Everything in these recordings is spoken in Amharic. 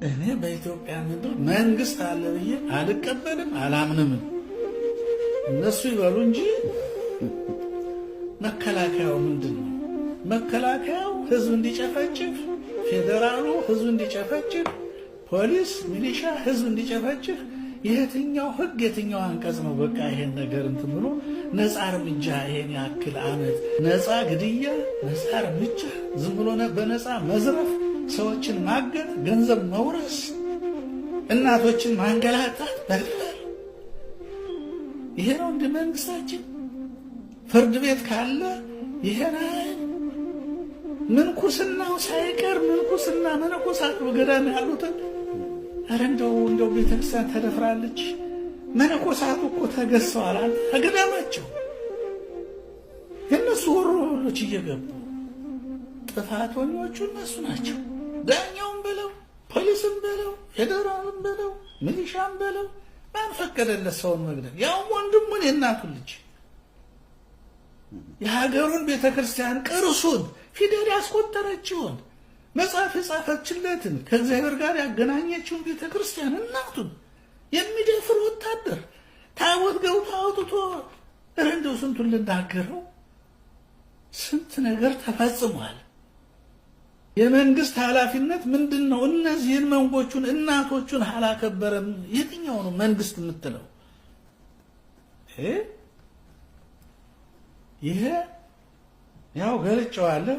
እኔ በኢትዮጵያ ምድር መንግስት አለ ብዬ አልቀበልም፣ አላምንም። እነሱ ይበሉ እንጂ መከላከያው ምንድን ነው? መከላከያው ህዝብ እንዲጨፈጭፍ፣ ፌዴራሉ ህዝብ እንዲጨፈጭፍ፣ ፖሊስ ሚሊሻ ህዝብ እንዲጨፈጭፍ የትኛው ህግ የትኛው አንቀጽ ነው? በቃ ይሄን ነገር እንትን ብሎ ነፃ እርምጃ ይሄን ያክል ዓመት ነፃ ግድያ፣ ነፃ እርምጃ ዝም ብሎ በነፃ መዝረፍ፣ ሰዎችን ማገት፣ ገንዘብ መውረስ፣ እናቶችን ማንገላታት፣ መግደል። ይሄ ነው እንደ መንግስታችን? ፍርድ ቤት ካለ ይሄን ምንኩስናው ሳይቀር ምንኩስና መነኮሳት በገዳም ያሉትን አረ እንደው ቤተክርስቲያን ተደፍራለች። መነኮሳቱ እኮ ተገዝተዋል ከገዳማቸው። የእነሱ ወሮበሎች እየገቡ ጥፋተኞቹ እነሱ ናቸው። ዳኛውም በለው ፖሊስም በለው ፌደራልም በለው ሚሊሻም በለው ማን ፈቀደለት ሰውን መግደል? ያውም ወንድሙን የእናቱን ልጅ የሀገሩን ቤተክርስቲያን ቅርሱን ፊደል ያስቆጠረችውን መጽሐፍ የጻፈችለትን ከእግዚአብሔር ጋር ያገናኘችውን ቤተክርስቲያን እናቱን የሚደፍር ወታደር ታቦት ገብቶ አውጥቶ እንደው ስንቱን ልናገረው። ስንት ነገር ተፈጽሟል። የመንግስት ኃላፊነት ምንድን ነው? እነዚህን መንጎቹን እናቶቹን አላከበረም። የትኛው ነው መንግስት የምትለው? ይሄ ያው ገልጨዋለሁ፣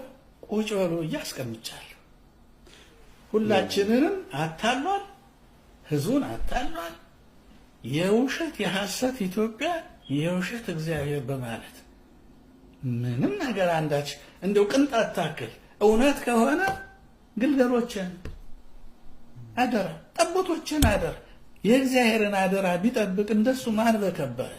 ቁጭ በሉ እያስቀምጫለሁ። ሁላችንንም አታሏል፣ ህዝቡን አታሏል። የውሸት የሐሰት ኢትዮጵያ የውሸት እግዚአብሔር በማለት ምንም ነገር አንዳች እንደው ቅንጣት ታክል እውነት ከሆነ ግልገሎችን አደራ፣ ጠቦቶችን አደራ፣ የእግዚአብሔርን አደራ ቢጠብቅ እንደሱ ማን በከበረ።